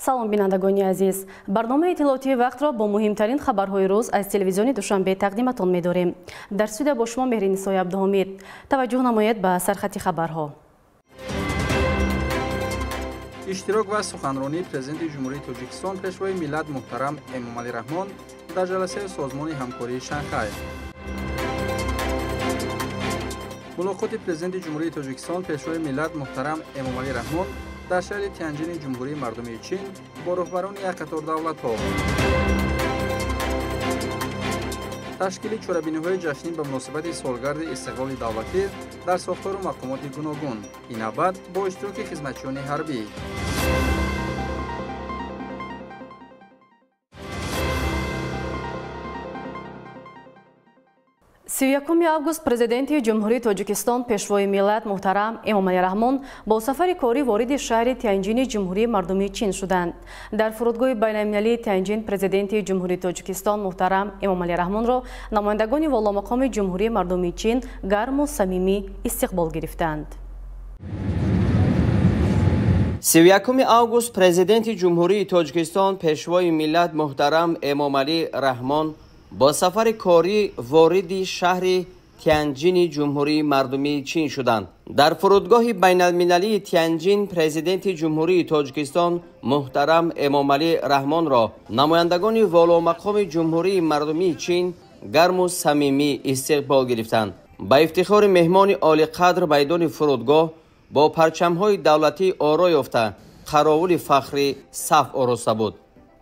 салом бинандагони азиз, барномаи иттилоотии вақтро бо муҳимтарин хабарҳои рӯз аз телевизиони Душанбе тақдиматон медорем. дар студия бо шумо Меҳринисои Абдуҳомид. таваҷҷӯҳ намоед ба сархати хабарҳо. иштирок ва суханронии президенти ҷумҳурии Тоҷикистон пешвои миллат муҳтарам Эмомалӣ Раҳмон дар ҷаласаи созмони ҳамкории Шанхай. мулоқоти президенти ҷумҳурии Тоҷикистон пешвои миллат муҳтарам Эмомалӣ Раҳмон дар шаҳри Тянҷини ҷумҳурии мардумии Чин бо роҳбарони як қатор давлатҳо. ташкили чорабиниҳои ҷашнӣ ба муносибати солгарди истиқлоли давлатӣ дар сохтору мақомоти гуногун. ин навбат бо иштироки хизматчиёни ҳарбӣ. 31 август президенти ҷумҳурии Тоҷикистон пешвои миллат муҳтарам Эмомалӣ Раҳмон бо сафари корӣ вориди шаҳри Тянҷини ҷумҳурии мардумии Чин шуданд. дар фурудгоҳи байналмилалии Тянҷин президенти ҷумҳурии Тоҷикистон муҳтарам Эмомалӣ Раҳмонро намояндагони воломақоми ҷумҳурии мардумии Чин гарму самимӣ истиқбол гирифтанд. 31 август президенти ҷумҳурии Тоҷикистон пешвои миллат муҳтарам Эмомалӣ Раҳмон бо сафари корӣ вориди шаҳри Тянҷини ҷумҳурии мардумии Чин шуданд. дар фурудгоҳи байналмилалии Тянҷин президенти ҷумҳурии Тоҷикистон муҳтарам Эмомалӣ Раҳмонро намояндагони воломақоми ҷумҳурии мардумии Чин гарму самимӣ истиқбол гирифтанд. ба ифтихори меҳмони олиқадр майдони фурудгоҳ бо парчамҳои давлатӣ оро ёфта қаровули фахрӣ саф ороста буд.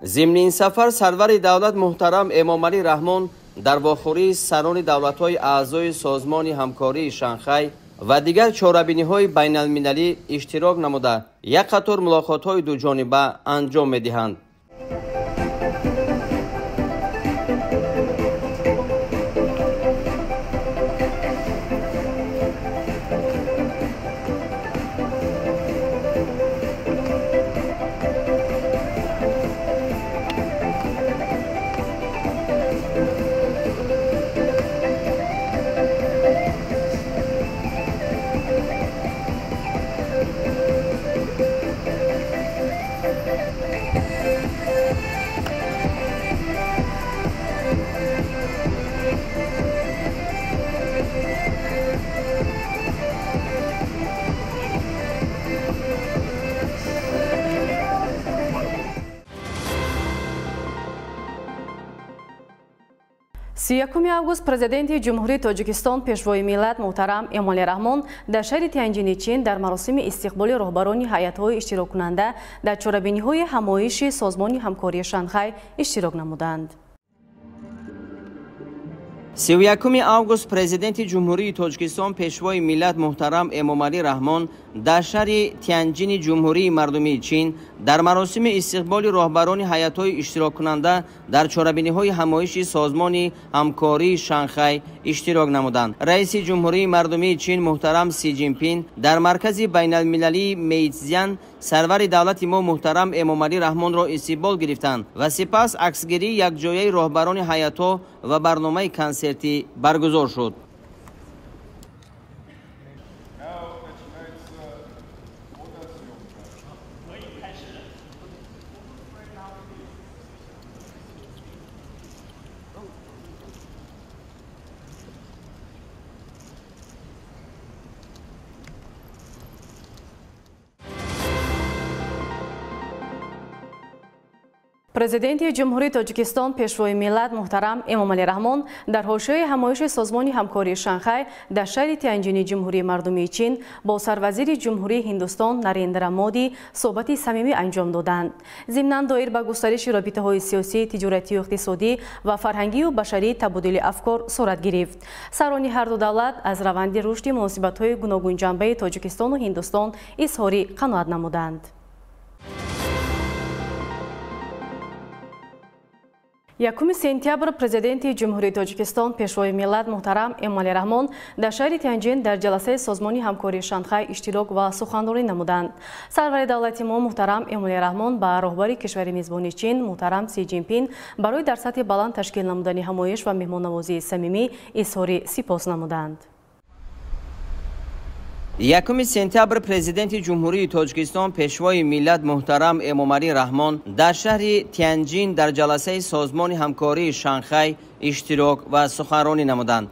ضمن این سفر سرور دولت محترم امامعلی رحمان در واخوری سران دولت‌های اعضای سازمان همکاری شانگهای و دیگر چاره‌بینی‌های بین‌المللی اشتراک نموده یک قطار ملاقات‌های دو جانبه انجام می‌دهند. سی август президенти ҷумҳурии Тоҷикистон пешвои миллат муҳтарам Эмомалӣ Раҳмон дар шаҳри Тянҷини Чин дар маросими истиқболи роҳбарони ҳайатҳои иштироккунанда дар чорабиниҳои ҳамоиши созмони ҳамкории Шанхай иштирок намуданд. 31 август президенти ҷумҳурии Тоҷикистон пешвои миллат муҳтарам Эмомалӣ Раҳмон дар шаҳри Тянҷини ҷумҳурии мардумии Чин дар маросими истиқболи роҳбарони ҳайатҳои иштироккунанда дар чорабиниҳои ҳамоиши созмони ҳамкории Шанхай иштирок намуданд. раиси ҷумҳурии мардумии Чин муҳтарам Си Ҷинпин дар маркази байналмилалии Мейцзян сарвари давлати мо муҳтарам Эмомалӣ Раҳмонро истиқбол гирифтанд ва сипас аксгирии якҷояи роҳбарони ҳайатҳо ва барномаи консертӣ баргузор шуд. президенти ҷумҳурии Тоҷикистон пешвои миллат муҳтарам Эмомалӣ Раҳмон дар ҳошияи ҳамоиши созмони ҳамкории Шанхай дар шаҳри Тянҷини ҷумҳурии мардумии Чин бо сарвазири ҷумҳурии Ҳиндустон Нарендра Моди суҳбати самимӣ анҷом доданд. зимнан доир ба густариши робитаҳои сиёсӣ, тиҷоратию иқтисодӣ ва фарҳангию башарии табодули афкор сурат гирифт. сарони ҳарду давлат аз раванди рушди муносибатҳои гуногунҷанбаи Тоҷикистону Ҳиндустон изҳори қаноат намуданд. 1 сентябр президенти ҷумҳурии Тоҷикистон пешвои миллат муҳтарам Эмомалӣ Раҳмон дар шаҳри Тянҷин дар ҷаласаи созмони ҳамкории Шанхай иштирок ва суханронӣ намуданд. сарвари давлати мо муҳтарам Эмомалӣ Раҳмон ба роҳбари кишвари мизбони Чин муҳтарам Си Ҷинпин барои дар сатҳи баланд ташкил намудани ҳамоиш ва меҳмоннавозии самимӣ изҳори сипос намуданд. یکم سپتامبر پرزیدنت جمهوری تاجیکستان پیشوای ملت محترم امامعلی رحمان در شهر تیانجین در جلسه سازمان همکاری شانگهای اشتراک و سخنرانی نمودند.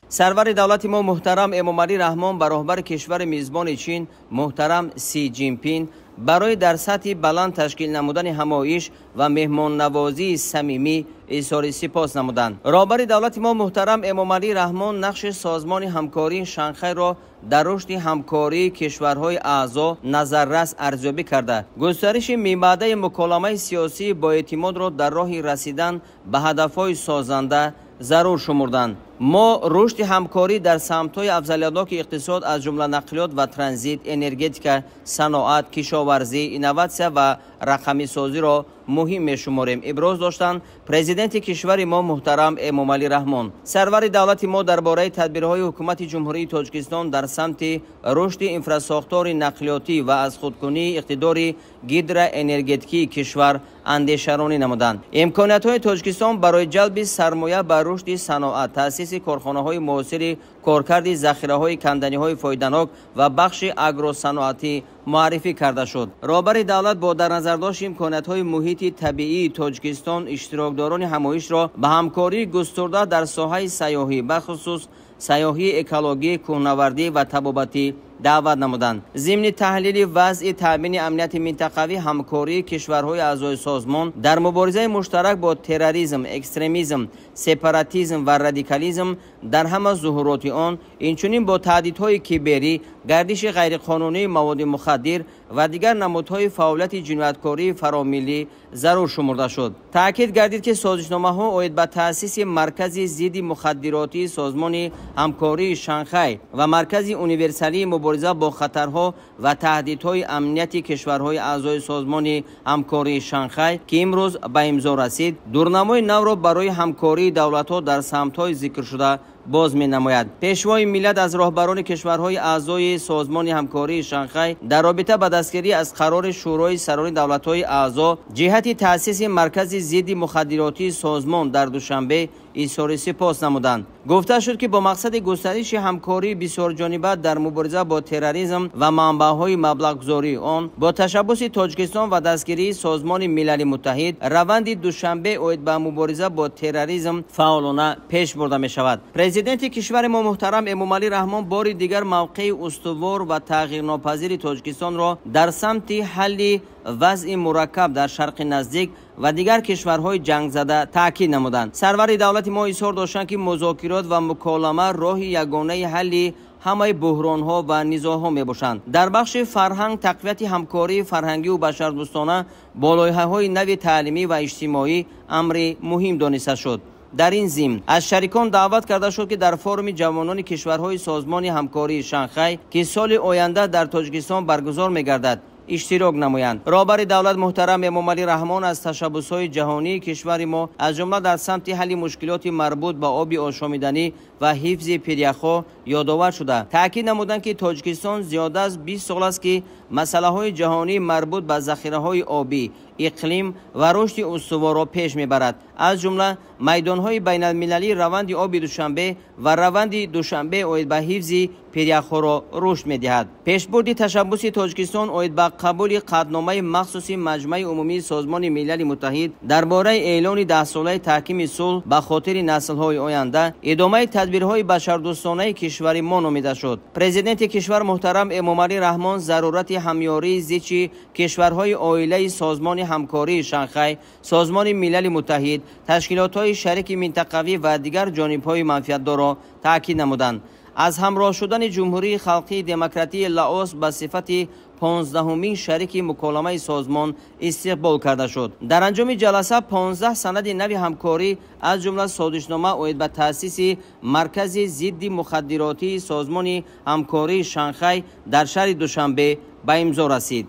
سرور دولت ما محترم امامعلی رحمان به رهبر کشور میزبان چین محترم سی جینپینگ برای در سطح بلند تشکیل نمودن همایش و مهمان نوازی صمیمی اظهار سپاس نمودند. رهبر دولت ما محترم امامعلی رحمان نقش سازمان همکاری شانگهای را در رشد همکاری کشورهای اعضا نظررس ارزیابی کرده گسترش میبعده مکالمه سیاسی با اعتماد را در راه رسیدن به هدفهای سازنده ضرور شمردند. ما رشد همکاری در سمت‌های افضلیت‌ناک اقتصاد از جمله نقلیات و ترانزیت، انرژتیک، صنعت، کشاورزی، اینواسیون و رقمی سازی را مهم می‌شماریم. ابراز داشتند پرزیدنت کشور ما محترم امامعلی رحمان. سرور دولت ما درباره تدبیرهای حکومت جمهوری تاجیکستان در سمت رشد انفراساختور نقلیاتی و از خودکنی اقتدار گیدر انرژتیکی کشور اندیشه‌رانی نمودند. امکانات‌های تاجیکستان برای جلب سرمایه بر رشد صنعت، تأسیس کارخانه‌های معاصر کارکرد ذخیره‌های کندنی‌های فایده‌ناک و بخش اگروصنعتی معرفی کرده شد. رهبر دولت با در نظر داشت امکانات‌های محیط طبیعی تاجیکستان اشتراکداران همایش را به همکاری گسترده در ساحه سیاحی بخصوص سیاحی اکولوژی، کوهنوردی و طبابتی دعوت نمودند. ضمن تحلیل وضع تامین امنیت منطقوی همکاری کشورهای اعضای سازمان در مبارزه مشترک با تروریسم، اکستریمیسم، سپاراتیسم و رادیکالیسم در همه ظهورات آن، اینچنین با تهدیدهای کیبری، گردش غیرقانونی مواد مخدر و دیگر نمودهای فعالیت جنایتکاری فراملی ضرور شمرده شد. تاکید گردید که سازشنامه‌ها اید به تأسیس مرکز ضد مخدراتی سازمان همکاری شانگهای و مرکز یونیورسالی مبارزه با خطرها و تهدیدهای امنیتی کشورهای اعضای سازمان همکاری شانگهای که امروز به امضا رسید، دورنمای نو را برای همکاری دولت‌ها در سمت‌های ذکر شده باز می نماید. پیشوای ملت از رهبران کشورهای اعضای سازمان همکاری شانگهای در رابطه با دستگیری از قرار شورای سران دولت‌های اعضا جهت تأسیس مرکز ضد مخدراتی سازمان در دوشنبه اظهار سپاس نمودند. گفته شد که با مقصد گسترش همکاری بسیار جانبه در مبارزه با تروریسم و منبع‌های مبلغ‌گذاری آن با تشبث تاجیکستان و دستگیری سازمان ملل متحد روند دوشنبه اید به مبارزه با تروریسم فعالانه پیش برده می شود. پرزیدنت کشور ما محترم امامعلی رحمان بار دیگر موقع استوار و تغییرناپذیر تاجیکستان را در سمت حل وضع مرکب در شرق نزدیک و دیگر کشورهای جنگ زده تاکید نمودند. سرور دولت ما اظهار داشتند که مذاکرات و مکالمه راه یگانه حل همه بحران‌ها و نزاع‌ها میباشند. در بخش فرهنگ تقویت همکاری فرهنگی و بشردوستانه با لایحه‌های نو تعلیمی و اجتماعی امر مهم دانسته شد. در این ضمن از شریکان دعوت کرده شد که در فورم جوانان کشورهای سازمان همکاری شانگهای که سال آینده در تاجیکستان برگزار می‌گردد اشتراک نمایند. رهبر دولت محترم امامعلی رحمان از تشبث‌های جهانی کشور ما از جمله در سمت حل مشکلات مربوط به آب آشامیدنی و حفظ پریخ‌ها یادآور شده. تاکید نمودند که تاجیکستان زیاده از 20 سال است که مسائل جهانی مربوط به ذخیره‌های آبی، اقلیم و رشد استوار را پیش میبرد. از جمله میدان‌های بین‌المللی روند آب دوشنبه و روند دوشنبه اید به حفظ پریخ‌ها را رشد می‌دهد. پیشبرد تشبث تاجیکستان اید به قبول قطعنامه مخصوص مجمع عمومی سازمان ملل متحد درباره اعلان 10 ساله تحکیم صلح به خاطر نسل‌های آینده ادامه تدبیرهای بشردوستانه کشور ما نامیده شد. پرزیدنت کشور محترم امامعلی رحمان ضرورت همیاری زیچ کشورهای عائله سازمان همکاری شانگهای، سازمان ملل متحد، تشکیلات‌های شریک منطقوی و دیگر جانب‌های منفعت‌دار را تاکید نمودند. از همراه شدن جمهوری خلقی دموکراتی لاوس به صفت 15مین شریک مکالمه سازمان استقبال کرده شد. در انجام جلسه 15 سند نو همکاری از جمله سازشنامه اید به تأسیس مرکز ضد مخدراتی سازمان همکاری شانگهای در شهر دوشنبه به امضا رسید.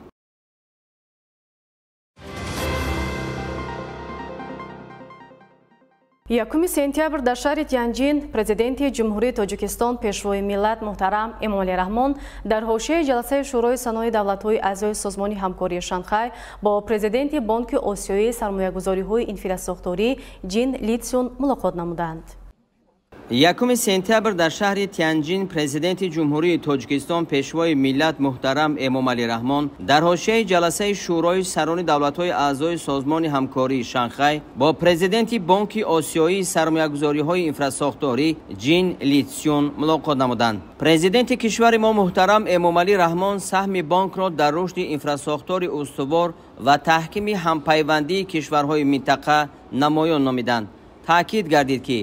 1 сентябр дар шаҳри Тянҷин президенти ҷумҳурии Тоҷикистон пешвои миллат муҳтарам Эмомалӣ Раҳмон дар ҳошияи ҷаласаи шӯрои санои давлатҳои аъзои созмони ҳамкории Шанхай бо президенти Бонки Осиёии сармоягузориҳои инфраструктурӣ Ҷин Литсюн мулоқот намуданд. 1 сентябр дар шаҳри Тянҷин президенти ҷумҳурии Тоҷикистон пешвои миллат муҳтарам Эмомалӣ Раҳмон дар ҳошияи ҷаласаи шӯрои сарони давлатҳои аъзои созмони ҳамкории Шанхай бо президенти Бонки Осиёии сармоягузориҳои инфраструктурӣ Ҷин Литсюн мулоқот намуданд. Президенти кишвари мо муҳтарам Эмомалӣ Раҳмон саҳми бонкро дар рушди инфраструктури устувор ва таҳкими ҳампайвандии кишварҳои минтақа намоён номиданд. таъкид гардид ки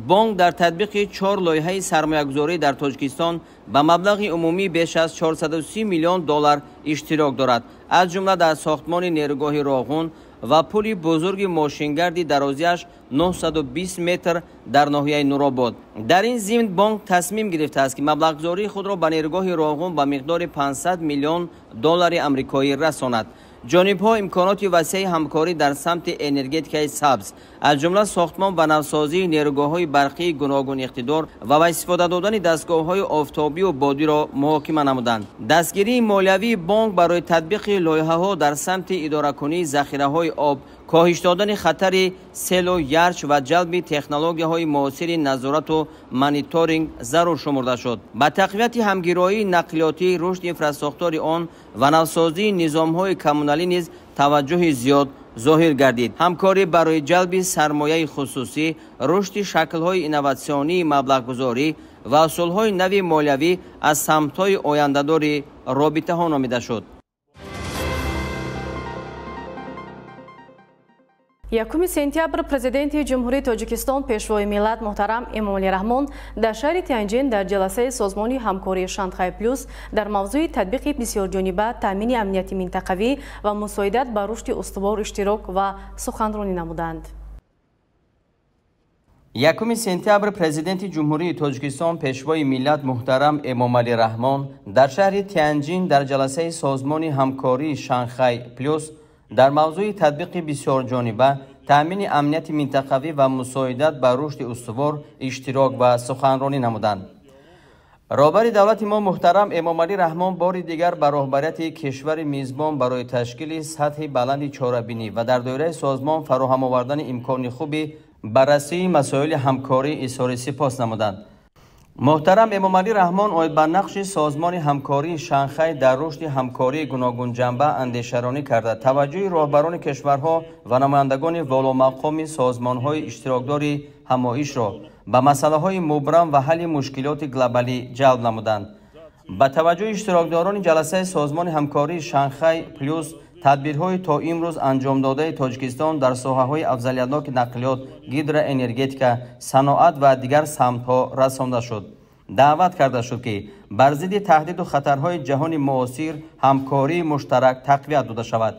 бонк дар татбиқи 4 лоиҳаи сармоягузорӣ дар Тоҷикистон ба маблағи умумӣ беш аз 430 миллион доллар иштирок дорад, аз ҷумла дар сохтмони нерӯгоҳи Роғун ва пули бузурги мошингарди дарозиаш 920 метр дар ноҳияи Нуробод. дар ин зимн бонк тасмим гирифтааст ки маблағгузории худро ба нерӯгоҳи Роғун ба миқдори 500 миллион доллари амрикоӣ расонад. ҷонибҳо имконоти васеъи ҳамкорӣ дар самти энергетикаи сабз, аз ҷумла сохтмон ва навсозии нерӯгоҳҳои барқии гуногун иқтидор ва ба истифода додани дастгоҳҳои офтобию бодиро муҳокима намуданд. дастгирии молиявии бонк барои татбиқи лоиҳаҳо дар самти идоракунии захираҳои об, коҳиш додани хатари селу ярч ва ҷалби технологияҳои муосири назорату мониторинг зарур шумурда шуд. ба тақвияти ҳамгироии нақлиётӣ, рушди инфраструктури он ва навсозии низомҳои коммуналӣ низ таваҷҷӯҳи зиёд зоҳир гардид. ҳамкорӣ барои ҷалби сармояи хусусӣ, рушди шаклҳои инноватсионии маблағгузорӣ ва усулҳои нави молиявӣ аз самтҳои ояндадори робитаҳо номида шуд. 1 сентябр президенти ҷумҳурии Тоҷикистон пешвои миллат муҳтарам Эмомалӣ Раҳмон дар шаҳри Тянҷин дар ҷаласаи созмони ҳамкории Шанхай плюс дар мавзӯи татбиқи бисёрҷониба, таъмини амнияти минтақавӣ ва мусоидат ба рушди устувор иштирок ва суханронӣ намуданд. 1 сентябр президенти ҷумҳурии Тоҷикистон пешвои миллат муҳтарам Эмомалӣ Раҳмон дар шаҳри Тянҷин дар ҷаласаи созмони ҳамкории Шанхай плюс дар мавзӯи татбиқи бисёрҷониба, таъмини амнияти минтақавӣ ва мусоидат ба рушди устувор иштирок ва суханронӣ намуданд. роҳбари давлати мо муҳтарам Эмомалӣ Раҳмон бори дигар ба роҳбарияти кишвари мизбон барои ташкили сатҳи баланди чорабинӣ ва дар доираи созмон фароҳам овардани имкони хуби баррасии масоили ҳамкорӣ изҳори сипос намуданд. муҳтарам Эмомалӣ Раҳмон оид ба нақши созмони ҳамкории Шанхай дар рушди ҳамкории гуногунҷанба андешаронӣ карда, таваҷҷӯҳи роҳбарони кишварҳо ва намояндагони воломақоми созмонҳои иштирокдори ҳамоишро ба масъалаҳои мубрам ва ҳалли мушкилоти глобалӣ ҷалб намуданд. ба таваҷҷӯҳи иштирокдорони ҷаласаи созмони ҳамкории Шанхай плюс тадбирҳои то имрӯз анҷомдодаи Тоҷикистон дар соҳаҳои афзалиятноки нақлиёт, гидроэнергетика, саноат ва дигар самтҳо расонда шуд. даъват карда шуд ки бар зидди таҳдиду хатарҳои ҷаҳони муосир ҳамкории муштарак тақвият дода шавад.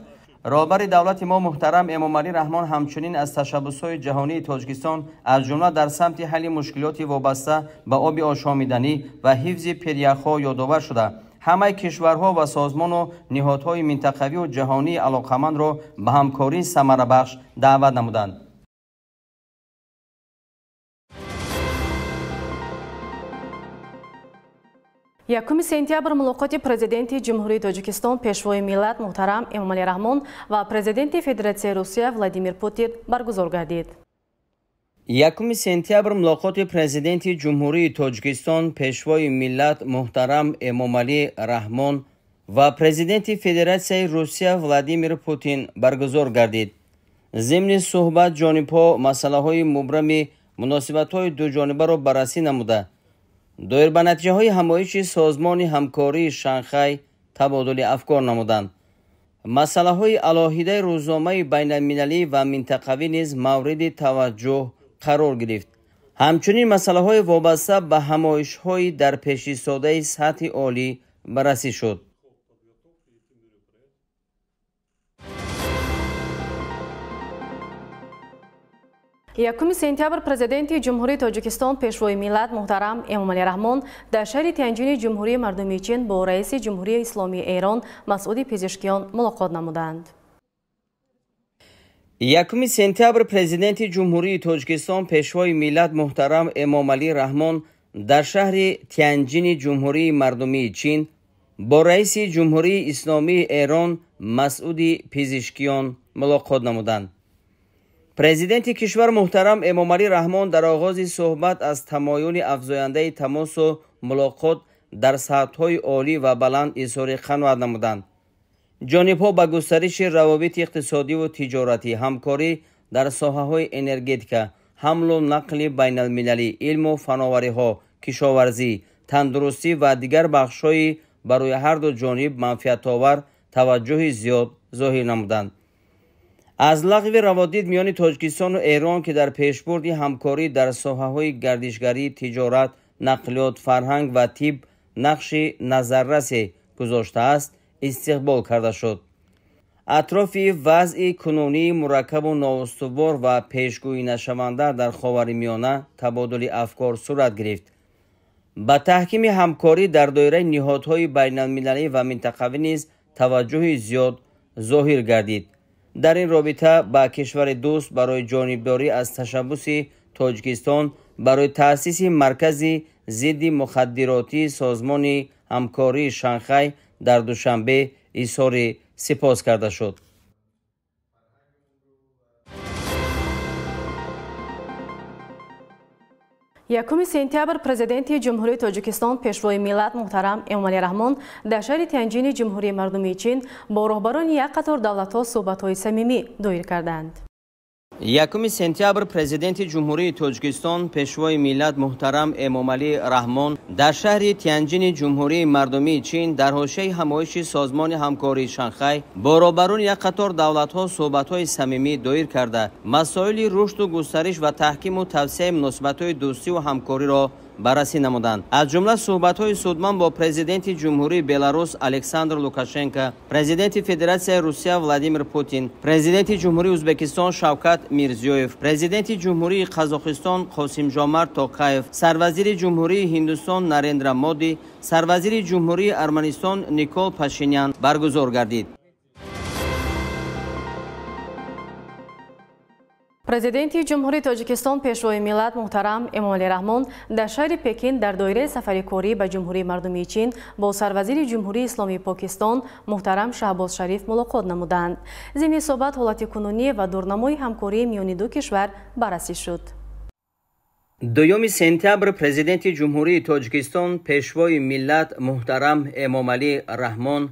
роҳбари давлати мо муҳтарам Эмомалӣ Раҳмон ҳамчунин аз ташаббусҳои ҷаҳонии Тоҷикистон аз ҷумла дар самти ҳалли мушкилоти вобаста ба оби ошомиданӣ ва ҳифзи перяхҳо ёдовар шуда, ҳамаи кишварҳо ва созмону ниҳодҳои минтақавию ҷаҳонии алоқамандро ба ҳамкории самарабахш даъват намуданд. Якуми сентябр мулоқоти президенти ҷумҳурии Тоҷикистон пешвои миллат муҳтарам Эмомалӣ Раҳмон ва президенти Федератсияи Русия Владимир Путин баргузор гардид. 1 сентябр мулоқоти президенти ҷумҳурии Тоҷикистон пешвои миллат муҳтарам Эмомалӣ Раҳмон ва президенти Федератсияи Русия Владимир Путин баргузор гардид. зимни суҳбат ҷонибҳо масъалаҳои мубрами муносибатҳои дуҷонибаро баррасӣ намуда, доир ба натиҷаҳои ҳамоиши созмони ҳамкории Шанхай табодули афкор намуданд. масъалаҳои алоҳидаи рӯзномаи байналмилалӣ ва минтақавӣ низ мавриди таваҷҷӯҳ қарор гирифт. ҳамчунин масъалаҳои вобаста ба ҳамоишҳои дар пешистодаи сатҳи олӣ баррасӣ шуд. Якуми сентябр президенти ҷумҳурии Тоҷикистон пешвои миллат муҳтарам Эмомалӣ Раҳмон дар шаҳри Тянҷини ҷумҳурии мардумии Чин бо раиси ҷумҳурии исломии Эрон Масъуди Пезешкиён мулоқот намуданд. 1 сентябр президенти ҷумҳурии тоҷикистон пешвои миллат муҳтарам эмомалӣ раҳмон дар шаҳри Тянҷини ҷумҳурии мардумии Чин бо раиси ҷумҳурии исломии Эрон Масъуди Пизишкиён мулоқот намуданд. президенти кишвар муҳтарам эмомалӣ раҳмон дар оғози суҳбат аз тамоюли афзояндаи тамосу мулоқот дар сатҳҳои олӣ ва баланд изҳори қаноат намуданд. ҷонибҳо ба густариши равобити иқтисодиву тиҷоратӣ, ҳамкорӣ дар соҳаҳои энергетика, ҳамлу нақли байналмилалӣ, илму фановариҳо, кишоварзӣ, тандурустӣ ва дигар бахшҳои барои ҳарду ҷониб манфиатовар таваҷҷӯҳи зиёд зоҳир намуданд. аз лағви раводид миёни Тоҷикистону Эрон ки дар пешбурди ҳамкорӣ дар соҳаҳои гардишгарӣ, тиҷорат, нақлиёт, фарҳанг ва тиб нақши назаррасе гузоштааст, истиқбол карда шуд. атрофи вазъи кунунии мураккабу ноустувор ва пешгӯинашаванда дар ховари миёна табодули афкор сурат гирифт. ба таҳкими ҳамкорӣ дар доираи ниҳодҳои байналмилалӣ ва минтақавӣ низ таваҷҷӯҳи зиёд зоҳир гардид. дар ин робита ба кишвари дӯст барои ҷонибдорӣ аз ташаббуси Тоҷикистон барои таъсиси маркази зидди мухаддиротии созмони ҳамкории Шанхай дар душанбе изҳори сипос карда шуд. 1 сентябр президенти ҷумҳурии Тоҷикистон пешвои миллат муҳтарам Эмомалӣ Раҳмон дар шаҳри Тянҷини ҷумҳурии мардумии Чин бо роҳбарони як қатор давлатҳо суҳбатҳои самимӣ доир карданд. 1 сентябр президенти ҷумҳурии Тоҷикистон пешвои миллат муҳтарам Эмомалӣ Раҳмон дар шаҳри Тянҷини ҷумҳурии мардумии Чин дар ҳошияи ҳамоиши созмони ҳамкории Шанхай бо роҳбарони як қатор давлатҳо суҳбатҳои самимӣ доир карда масоили рушду густариш ва таҳкиму тавсеяи муносибатҳои дӯстиву ҳамкориро баррасӣ намуданд. аз ҷумла суҳбатҳои судман бо президенти ҷумҳурии Беларус Александр Лукашенко, президенти Федератсияи Русия Владимир Путин, президенти ҷумҳурии Ӯзбекистон Шавкат Мирзиёев, президенти ҷумҳурии Қазоқистон Қосимҷомарт Тоқаев, сарвазири ҷумҳурии Ҳиндустон Нарендра Моди, сарвазири ҷумҳурии Арманистон Никол Пашинян баргузор гардид. президенти ҷумҳурии Тоҷикистон пешвои миллат муҳтарам Эмомалӣ Раҳмон дар шаҳри Пекин дар доираи сафари корӣ ба ҷумҳурии мардумии Чин бо сарвазири ҷумҳурии Исломии Покистон муҳтарам Шаҳбоз Шариф мулоқот намуданд. зимни суҳбат ҳолати кунунӣ ва дурнамои ҳамкории миёни ду кишвар баррасӣ шуд. 2 сентябр президенти ҷумҳурии Тоҷикистон пешвои миллат муҳтарам Эмомалӣ Раҳмон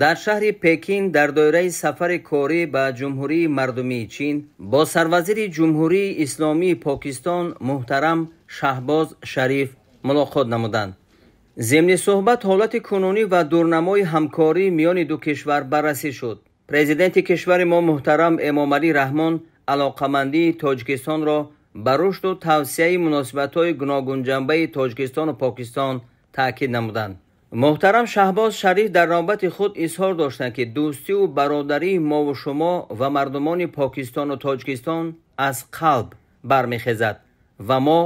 дар шаҳри Пекин дар доираи сафари корӣ ба ҷумҳурии мардумии Чин бо сарвазири ҷумҳурии Исломии Покистон муҳтарам Шаҳбоз Шариф мулоқот намуданд. зимни суҳбат ҳолати кунунӣ ва дурнамои ҳамкории миёни ду кишвар баррасӣ шуд. президенти кишвари мо муҳтарам Эмомалӣ Раҳмон алоқамандии Тоҷикистонро ба рушду тавсеяи муносибатҳои гуногунҷанбаи Тоҷикистону Покистон таъкид намуданд. муҳтарам Шаҳбоз Шариф дар навбати худ изҳор доштанд ки дӯстиву бародарии мову шумо ва мардумони Покистону Тоҷикистон аз қалб бармехезад ва мо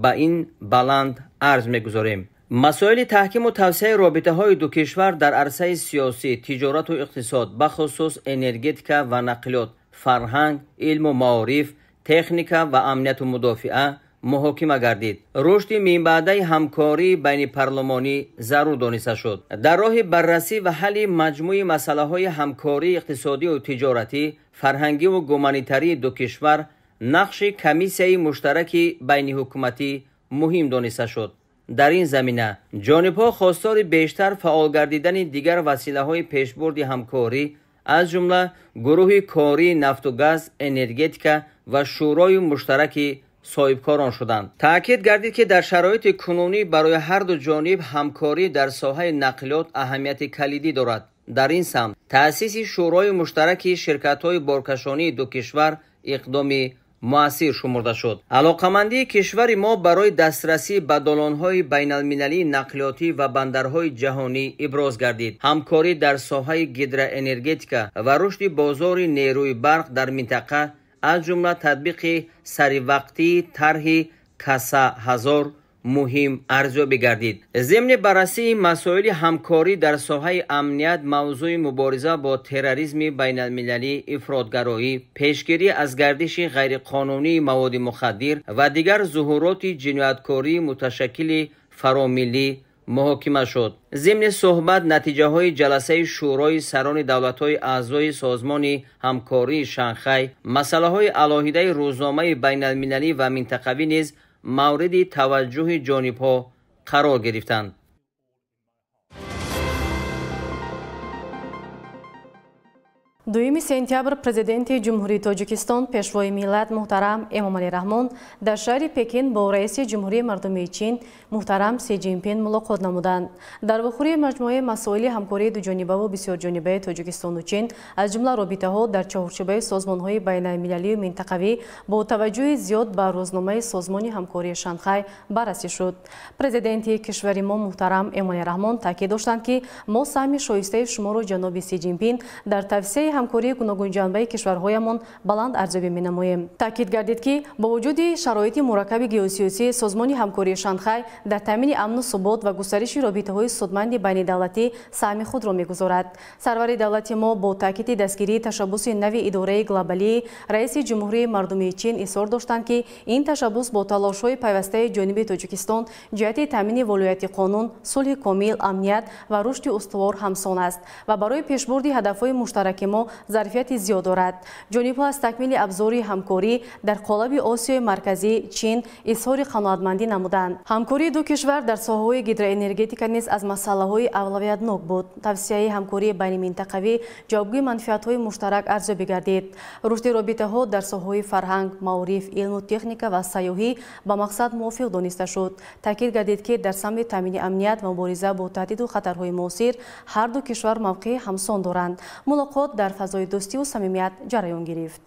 ба ин баланд арз мегузорем. масоили таҳкиму тавсеяи робитаҳои ду кишвар дар арсаи сиёсӣ, тиҷорату иқтисод, бахусус энергетика ва нақлиёт, фарҳанг, илму маориф, техника ва амнияту мудофиа муҳокима гардид. рушди минбаъдаи ҳамкории байнипарлумонӣ зарур дониста шуд. дар роҳи баррасӣ ва ҳалли маҷмӯи масъалаҳои ҳамкории иқтисодию тиҷоратӣ, фарҳангиву гуманитарии ду кишвар нақши комиссияи муштараки байниҳукуматӣ муҳим дониста шуд. дар ин замина ҷонибҳо хостори бештар фаъол гардидани дигар василаҳои пешбурди ҳамкорӣ аз ҷумла гурӯҳи кории нафту газ, энергетика ва шӯрои муштараки соҳибкорон шуданд. таъкид гардид ки дар шароити кунунӣ барои ҳарду ҷониб ҳамкорӣ дар соҳаи нақлиёт аҳамияти калидӣ дорад. дар ин самт таъсиси шӯрои муштараки ширкатҳои боркашонии ду кишвар иқдоми муассир шумурда шуд. алоқамандии кишвари мо барои дастрасӣ ба долонҳои байналмилалии нақлиётӣ ва бандарҳои ҷаҳонӣ иброз гардид. ҳамкорӣ дар соҳаи гидроэнергетика ва рушди бозори нерӯи барқ дар минтақа аз ҷумла татбиқи саривақтии тарҳи Каса 1000 مهم ارزیابی گردید. ضمن بررسی مسائل همکاری در ساحه امنیت، موضوع مبارزه با تروریسم بین المللی، افراطگرایی، پیشگیری از گردش غیرقانونی مواد مخدر و دیگر ظهورات جنایتکاری متشکل فراملی محاکمه شد. ضمن صحبت نتیجه های جلسه شورای سران دولت های اعضای سازمان همکاری شانگهای، مسئله های علاهیده روزنامه بین المللی و منطقوی نیز مورد توجه جانبها قرار گرفتند. دوم سپتامبر президенти ҷумҳурии Тоҷикистон пешвои миллат муҳтарам Эмомалӣ Раҳмон дар шаҳри Пекин бо раиси ҷумҳурии мардумии Чин муҳтарам Си Ҷинпин мулоқот намуданд. дар вохӯри маҷмӯаи масоили ҳамкории дуҷонибаву бисёрҷонибаи Тоҷикистону Чин аз ҷумла робитаҳо дар чаҳорчӯбаи созмонҳои байналмилалию минтақавӣ бо таваҷҷӯҳи зиёд ба рӯзномаи созмони ҳамкории Шанхай баррасӣ шуд. президенти кишвари мо муҳтарам Эмомалӣ Раҳмон таъкид доштанд ки мо саҳми шоистаи шуморо ҷаноби Си Ҷинпин дар тавсеяи ҳамкории гуногунҷанбаи кишварҳоямон баланд арзёбӣ менамоем. таъкид гардид ки бо вуҷуди шароити мураккаби геосиёсии созмони ҳамкории Шанхай дар таъмини амну субот ва густариши робитаҳои судманди байнидавлатӣ саҳми худро мегузорад. сарвари давлати мо бо таъкиди дастгирии ташаббуси нави идораи глобалии раиси ҷумҳурии мардумии Чин изҳор доштанд ки ин ташаббус бо талошҳои пайвастаи ҷониби Тоҷикистон ҷиҳати таъмини волояти қонун, сулҳи комил, амният ва рушди устувор ҳамсон аст ва барои пешбурди ҳадафҳои муштараки мо зарфияти зиёд дорад. ҷонибҳо аз такмили абзори ҳамкорӣ дар қолаби Осиёи марказӣ Чин изҳори қаноатмандӣ намуданд. ҳамкории ду кишвар дар соҳаҳои гидроэнергетика низ аз масъалаҳои авлавиятнок буд. тавсияи ҳамкории байниминтақавӣ ҷавобгӯи манфиатҳои муштарак арзёбӣ гардид. рушди робитаҳо дар соҳаҳои фарҳанг, маориф, илму техника ва сайёҳӣ ба мақсад мувофиқ дониста шуд. таъкид гардид ки дар самти таъмини амният ва мубориза бо таҳдиду хатарҳои муосир ҳар ду кишвар мавқеи ҳамсон доранд. мулоқот дар фазои дӯстиву самимият ҷараён гирифт.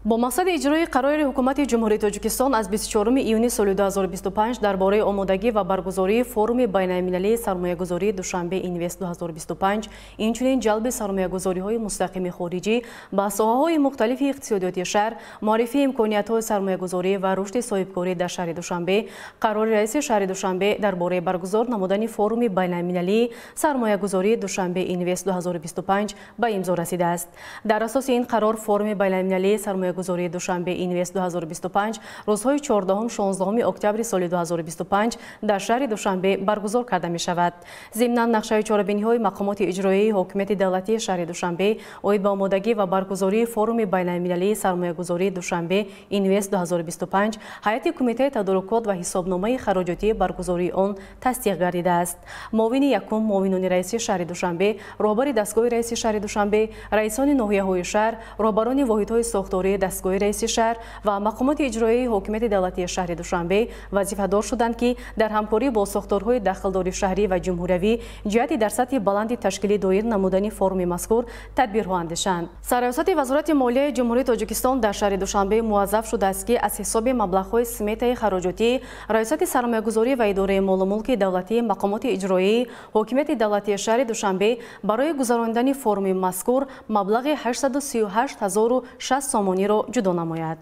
бо мақсади иҷрои қарори ҳукумати ҷумҳурии Тоҷикистон аз 24 июни соли 2025 дар бораи омодагӣ ва баргузории форуми байналмилалии сармоягузории Душанбе Инвест 2025 инчунин ҷалби сармоягузориҳои мустақими хориҷӣ ба соҳаҳои мухталифи иқтисодиёти шаҳр, муаррифии имкониятҳои сармоягузорӣ ва рушди соҳибкорӣ дар шаҳри Душанбе, қарори раиси шаҳри Душанбе дар бораи баргузор намудани форуми байналмилалии сармоягузории Душанбе Инвест 2025 ба имзо расидааст. дар асоси ин қарор форуми байналмилалии сармоягузории Душанбе Инвест 2025 рӯзҳои 14-16 октябри соли 2025 дар шаҳри Душанбе баргузор карда мешавад. зимнан нақшаи чорабиниҳои мақомоти иҷроии ҳокимияти давлатии шаҳри Душанбе оид ба омодагӣ ва баргузории форуми байналмилалии сармоягузории Душанбе Инвест 2025 ҳайати кумитаи тадорукот ва ҳисобномаи хароҷотии баргузории он тасдиқ гардидааст. муовини якум муовинони раиси шаҳри Душанбе, роҳбари дастгоҳи раиси шаҳри Душанбе, раисони ноҳияҳои шаҳр, роҳбарони воҳидҳои сохтории дастгоҳи раиси шаҳр ва мақомоти иҷроии ҳокимияти давлатии шаҳри Душанбе вазифадор шуданд ки дар ҳамкорӣ бо сохторҳои дахлдори шаҳрӣ ва ҷумҳуриявӣ ҷиҳати дар сатҳи баланди ташкилӣ доир намудани форуми мазкур тадбирҳо андешанд. сарёсати вазорати молияи ҷумҳурии Тоҷикистон дар шаҳри Душанбе муаззаф шудааст ки аз ҳисоби маблағҳои сметаи хароҷотӣ раисати сармоягузорӣ ва идораи молу мулки давлатии мақомоти иҷроии ҳокимияти давлатии шаҳри Душанбе барои гузарондани форуми мазкур маблағи 838,060 сомониро ҷудо намояд.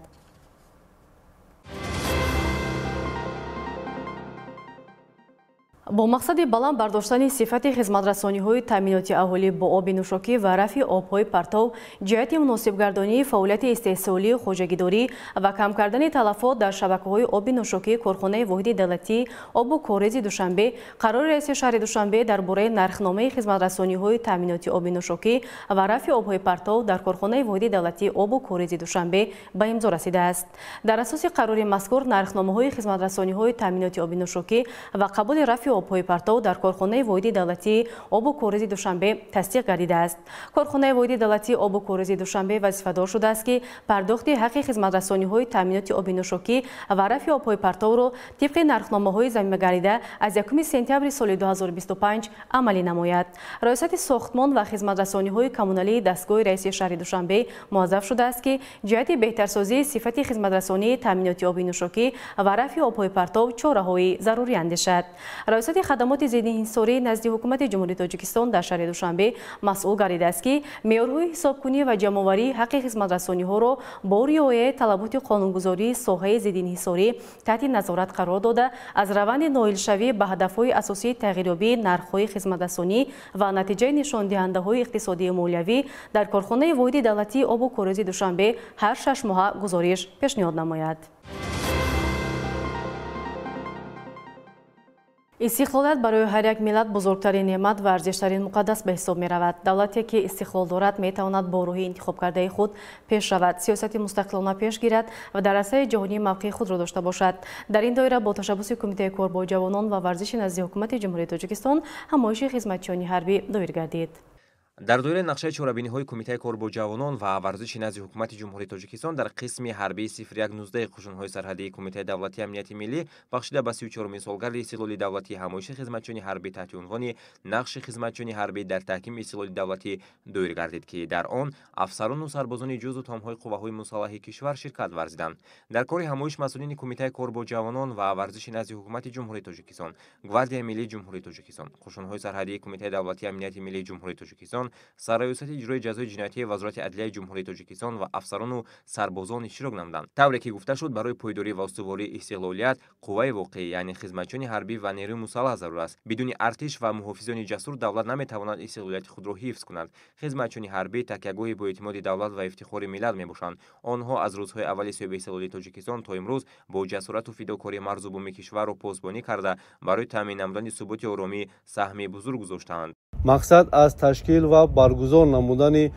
бо мақсади баланд бардоштани сифати хизматрасониҳои таъминоти аҳолӣ бо оби нӯшокӣ ва рафъи обҳои партов ҷиҳати муносибгардонии фаъолияти истеҳсолии хоҷагидорӣ ва кам кардани талафот дар шабакаҳои оби нӯшокии корхонаи воҳиди давлатии обу корези Душанбе, қарори раиси шаҳри Душанбе дар бораи нархномаи хизматрасониҳои таъминоти оби нӯшокӣ ва рафъи обҳои партов дар корхонаи воҳиди давлатии обу корези Душанбе ба имзо расидааст. дар асоси қарори мазкур нархномаҳои хизматрасониҳои таъминоти оби нӯшокӣ ва қабули рафъи обҳои партов дар корхонаи воҳиди давлатии обу корези Душанбе тасдиқ гардидааст. корхонаи воҳиди давлатии обу корези Душанбе вазифадор шудааст ки пардохти ҳаққи хизматрасониҳои таъминоти оби нӯшокӣ ва рафъи обҳои партовро тибқи нархномаҳои заминагарида аз 1 сентябри соли 2025 амалӣ намояд. раёсати сохтмон ва хизматрасониҳои коммуналии дастгоҳи раиси шаҳри Душанбе муаззаф шудааст ки ҷиҳати беҳтарсозии сифати хизматрасонии таъминоти оби нӯшокӣ ва рафъи обҳои партов чораҳои зарурӣ андешад. раёсати سیاست خدمات ضدانحصاری نزد حکومت جمهوری تاجیکستان در شهر دوشنبه مسئول گردیده است که معیارهای حسابکنی و جمع‌آوری حق خدمت‌رسانی‌ها را با رعایت طلبات قانونگذاری ساحه ضدانحصاری تحت نظارت قرار داده از روند نائل‌شوی به هدف‌های اساسی تغییریابی نرخ‌های خدمت‌رسانی و نتیجه نشاندهنده‌های اقتصادی مالیوی در کارخانه واحد دولتی آب و کاریزی دوشنبه هر 6 ماه گزارش پیشنهاد نماید. استقلالیت برای هر یک ملت بزرگترین نعمت و ارزشترین مقدس به حساب می رود. دولتی که استقلال دارد می تواند با روح انتخاب کرده خود پیش رود، سیاست مستقلانه پیش گیرد و در عرصه جهانی موقع خود را داشته باشد. در این دایره با تشبث کمیته کار با جوانان و ورزش نزد حکومت جمهوری تاجیکستان همایش خدمتچیان حربی دایر گردید. در دوره نقشه چهاربینی‌های کمیته کار با جوانان و ورزش نزد حکومت جمهوری تاجیکستان در قسم حربی 0119 قشون‌های سرحدی کمیته دولتی امنیت ملی بخشیده به 34مین سالگرد استقلال دولتی همایش خدمتچیان حربی تحت عنوان نقش خدمتچیان حربی در تحکیم استقلال دولتی دایر گردید که در آن افسران و سربازان جزو تام‌های قوه‌های مسلح کشور شرکت ورزیدند. در کار همایش مسئولین کمیته کار با جوانان و ورزش نزد حکومت جمهوری تاجیکستان، گواردیا ملی جمهوری تاجیکستان، قشون‌های سرحدی کمیته دولتی امنیت ملی جمهوری تاجیکستان، سرایست اجرای جزای جنایتی وزارت عدلیه جمهوری تاجیکستان و افسران و سربازان اشتراک نمودند. طوری که گفته شد برای پایداری و استواری استقلالیت قوه واقعی یعنی خدمتچیان حربی و نیروی مسلح ضرور است. بدون ارتش و محافظان جسور دولت نمیتواند استقلالیت خود را حفظ کند. خدمتچیان حربی تکیه‌گاه با اعتماد دولت و افتخار ملت میباشند. آنها از روزهای اول صاحب استقلالی تاجیکستان تا امروز با جسارت و فداکاری مرز و بوم کشور را پاسبانی کرده برای تامین نمودن ثبات و آرامی سهمی بزرگ گذاشتند. مقصد از تشکیل و برگزار نمودن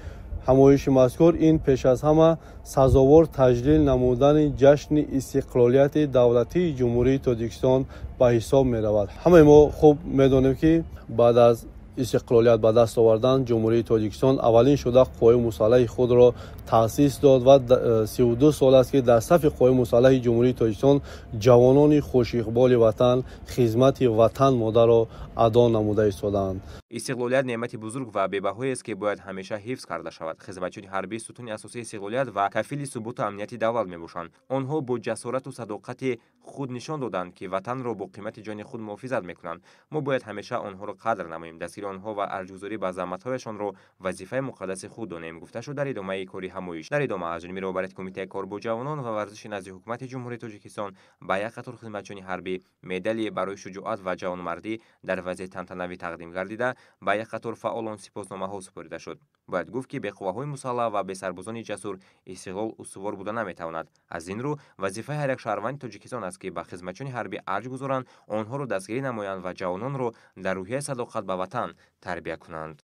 همایش مذکور این پیش از همه سزاوار تجلیل نمودن جشن استقلالیت دولتی جمهوری تاجیکستان به حساب می رود. همه ما خوب می دانیم که بعد از استقلالیت به دست آوردن جمهوری تاجیکستان اولین شده قوه مسلح خود را تأسیس داد و 32 سال است که در صف قوه مسلح جمهوری تاجیکستان جوانان خوش اقبال وطن خدمت وطن مادر را ادا نموده ایستادند. استقلالیت نعمت بزرگ و بی‌بهایی است که باید همیشه حفظ کرده شود. خدمتچیان حربی ستون اساسی استقلالیت و کفیل ثبات و امنیت دولت میباشند. آنها با جسارت و صداقت خود نشان دادند که وطن را با قیمت جان خود محافظت میکنند. ما باید همیشه آنها را قدر نماییم، دستگیری آنها و ارزش‌گذاری به زحمت‌هایشان را وظیفه مقدس خود دانیم. گفته شد در ادامه کاری همایش. در ادامه از جانب رهبری کمیته کار با جوانان و ورزش نزد حکومت جمهوری تاجیکستان به یک قطار خدمتچیان حربی مدالی برای شجاعت و جوانمردی در وضع تنتنوی تقدیم گردیده به یک قطار فعالان سپاسنامه‌ها سپرده شد. باید گفت که به قوه‌های مسلح و به سربازان جسور استقلال استوار بوده نمیتواند. از این رو وظیفه هر یک شهروند تاجیکستان است که به خدمتچیان حربی ارج گذارند، آنها را دستگیری نمایند و جوانان را در روحیه صداقت به وطن تربیت کنند.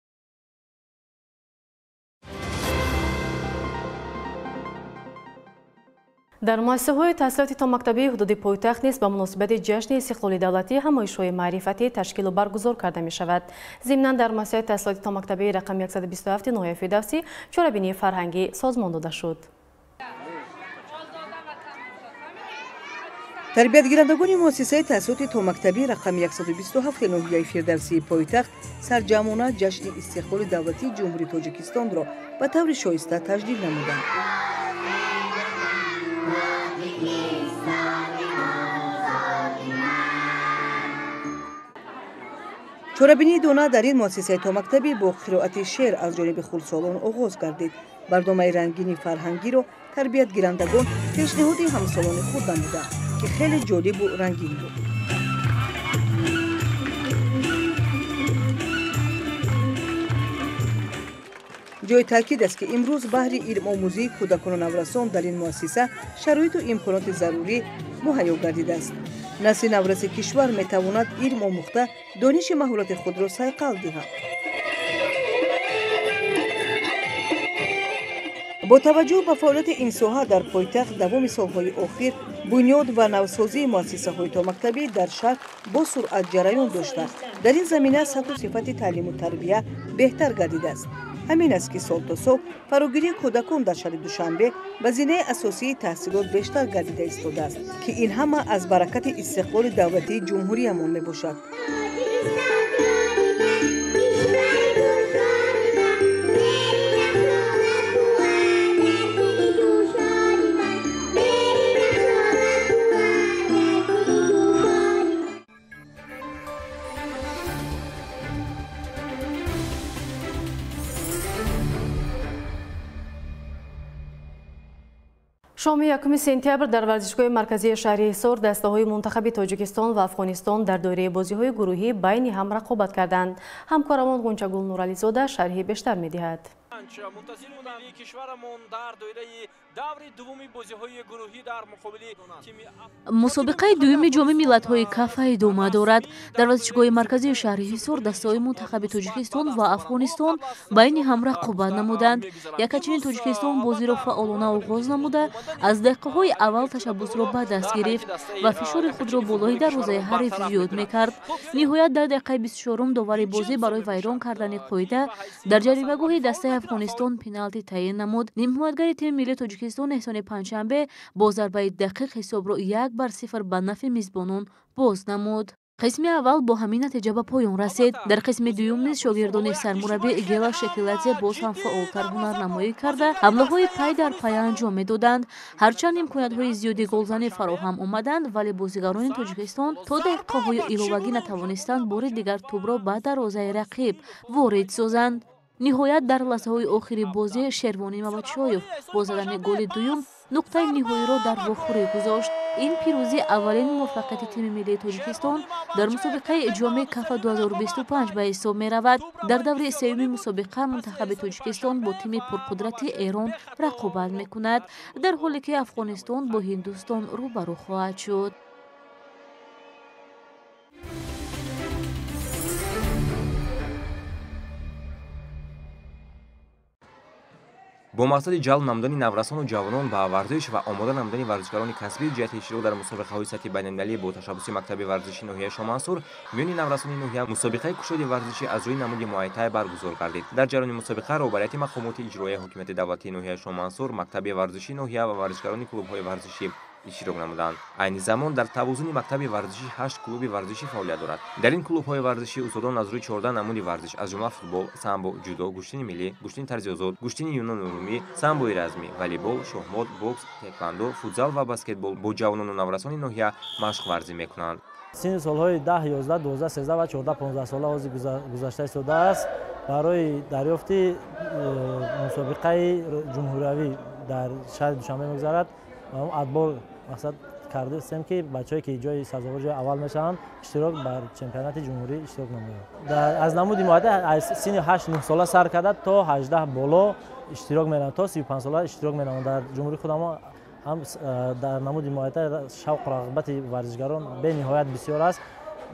در مؤسسه‌های تحصیلاتی تا مکتبی حدود پایتخت نیز به مناسبت جشن استقلال دولتی همایش‌های معرفتی تشکیل و برگزار کرده می‌شود. ضمناً در مؤسسه تحصیلاتی تا مکتبی رقم 127 ناحیه فردوسی چهاربینی فرهنگی سازمان داده شد. تربیتگیرندگان مؤسسه تحصیلاتی تا مکتبی رقم 127 ناحیه فردوسی پایتخت سرجمانه جشن استقلال دولتی جمهوری تاجیکستان را به طور شایسته تجلیل نمودند. چهاربینی دانه در این مؤسسه تا مکتبی با قرائت شعر از جانب خردسالان آغاز گردید. برنامه رنگین فرهنگی را تربیتگیرندگان پیشنهاد همسالان خود نمودند که خیلی جالب و رنگین بود. جای تاکید است که امروز بهر علم آموزی کودکان و نورسان در این مؤسسه شرایط و امکانات ضروری مهیا گردیده است. نسل نورس کشور می تواند علم آموخته دانش مهارت خود را صیقل دهد. با توجه به فعالیت این ساحه در پایتخت دوام سالهای اخیر بنیاد و نوسازی مؤسسه‌های تا مکتبی در شهر با سرعت جریان داشته. در این زمینه سطح و صفت تعلیم و تربیت بهتر گردیده است. همین است که سال تا سال فراگیری کودکان در شهر دوشنبه به زینه اساسی تحصیلات بیشتر گردیده ایستاده است که این همه از برکت استقلال دولتی جمهوریمان میباشد. شام 1 سپتامبر در ورزشگاه مرکزی شهر حصار دسته‌های منتخب تاجیکستان و افغانستان در دوره بازی‌های گروهی بین هم رقابت کردند. همکارمان غنچه‌گل نورعلی‌زاده شرح بیشتر می‌دهد. منتظر بودم کشورمون در دوره دور دوم بازی‌های گروهی در مقابل تیم مسابقه دوم جام ملت‌های کاف ادامه دارد. در ورزشگاه مرکزی شهر حصار دسته‌های منتخب تاجیکستان و افغانستان بین هم رقابت نمودند. یکاچنین تاجیکستان بازی را فعالانه آغاز نموده از دقیقه‌های اول تشبث را به دست گرفت و فشار خود را بالای دروازه حریف زیاد می‌کرد. نهایت در دقیقه 24 داور بازی برای ویران کردن قاعده در جریمه‌گاه دسته افغانستان پنالتی تعیین نمود. نیمه‌وقتگری تیم ملی تاجیکستان احسان پنجشنبه با ضربه دقیق حساب را 1-0 به نفع میزبانان باز نمود. قسم اول با همین نتیجه به پایان رسید. در قسم دوم نیز شاگردان سرمربی گیلا شکلادزه باز هم فعالتر هنرنمایی کرده حمله‌های پای در پای انجام می‌دادند. هرچند امکانات‌های زیادی گلزنی فراهم آمدند ولی بازیگران تاجیکستان تا دقیقه‌های ایلوگی نتوانستند بار دیگر توپ را به دروازه رقیب وارد سازند. نهایت در لحظه‌های آخری بازی شروانی مبادشایف با زدن گل دوم نقطه نهایی را در واخوری گذاشت. این پیروزی اولین موفقیت تیم ملی تاجیکستان در مسابقه جام کاف 2025 به حساب می رود. در دوره سوم مسابقه منتخب تاجیکستان با تیم پرقدرت ایران رقابت می کند در حالی که افغانستان با هندوستان روبرو خواهد شد. با مقصد جلب نمودن نورسان و جوانان به ورزش و آماده نمودن ورزشکاران کسبی جهت اشتراک در مسابقه‌های سطح بین‌المللی با تشبث مکتب ورزشی ناحیه شامنصور میان نورسان ناحیه مسابقه کشتی ورزشی از روی نمود موای تای برگزار گردید. در جریان مسابقه رهبریت مقامات اجرایی حکومت دولتی ناحیه شامنصور، مکتب ورزشی ناحیه و ورزشکاران کلوب‌های ورزشی اشتراک نمودند. عین زمان در توازن مکتب ورزشی 8 کلوب ورزشی فعالیت دارد. در این کلوب‌های ورزشی استادان از روی 14 نمود ورزش از جمله فوتبال، سامبو، جودو، گشتین ملی، گشتین طرزی آزاد، گشتین یونان رومی، سامبوی رزمی، والیبال، شاهمات، بوکس، تکواندو، فوتزال و بسکتبال با جوانان و نورسان ناحیه مشق ورزی می‌کنند. سن سال‌های 10، 11، 12، 13 و 14، 15 ساله از گذشته شده است برای دریافت مسابقه جمهوری در شهر دوشنبه می‌گذرد. ادبار مقصد کرده هستیم که بچه‌ای که جای سزاوار جای اول میشن اشتراک بر چمپیونات جمهوری اشتراک نمایند. از نمود ماده از سن 8 9 ساله سر کرده تا 18 بالا اشتراک می‌کنند تا 35 ساله اشتراک می‌کنند. در جمهوری خود ما هم در نمود ماده شوق و رغبت ورزشکاران به نهایت بسیار است.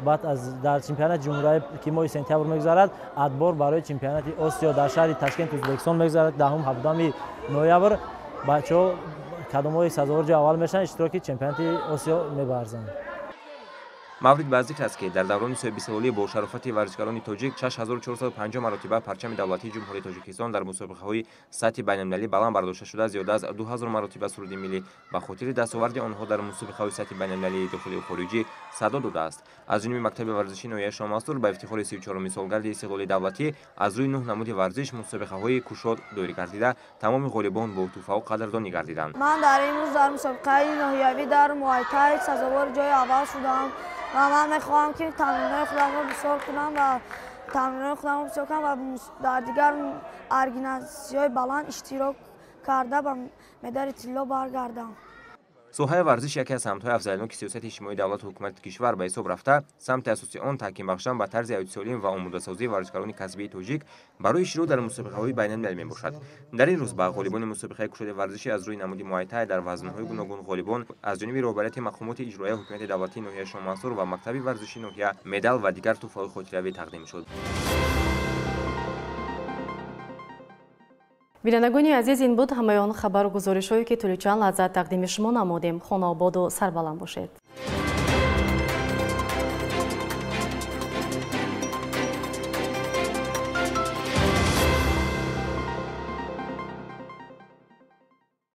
بعد از در چمپیونات جمهوری که ماه سپتامبر می‌گذرد ادبار برای چمپیونات آسیا در شهر تاشکند ازبکستان می‌گذرد. 10 17 نوامبر بچه‌ها کدام‌های سزاوار جای اول میشن اشتراک چمپیونات آسیا می‌ورزند. مورد به ذکر است که در دوران 20 ساله با شرافت ورزشکاران تاجیک 6450 مرتبه پرچم دولتی جمهوری تاجیکستان در مسابقه‌های سطح بین‌المللی بلند برداشته شده، زیاده از 2000 مرتبه سرود ملی به خاطر دستاورد آنها در مسابقه‌های سطح بین‌المللی داخلی و خارجی صدا داده است. از جانب مکتب ورزشی ناحیه شامنصور به افتخار 34 سالگرد استقلال دولتی از روی 9 نمود ورزش مسابقه‌های کشاد دایر گردیده تمام غالبان با توفیق قدردانی گردیدند. من در امروز در مسابقه ناحیوی در موای تای سزاوار جای اول شدم و من میخواهم که تمرینات خودم را بسیار کنم و در دیگر ارگانیزاسیون‌های بلند اشتراک کرده و مدال طلا برگردم. ساحه ورزش یکی از سمت‌های افزایش‌ناک سیاست اجتماعی دولت و حکومت کشور به حساب رفته، سمت اساسی آن تحکیم بخشیدن به طرز حیاتی سالم و آماده‌سازی ورزشکاران کسبی تاجیک برای اشتراک در مسابقه‌های بین‌المللی میباشد. در این روز به غالبان مسابقه کشتی ورزشی از روی نمود موای تای در وزن‌های گوناگون غالبان از جانب رهبریت مقامات اجرایی حکومت دولتی ناحیه شامنصور و مکتب ورزشی ناحیه مدال و دیگر تحفه‌های خاطره‌ای تقدیم شد. بینندگان عزیز، این بود همه آن خبر و گزارش‌هایی که طول چند لحظه تقدیم شما نمودیم. خانه آباد و سربلند باشید.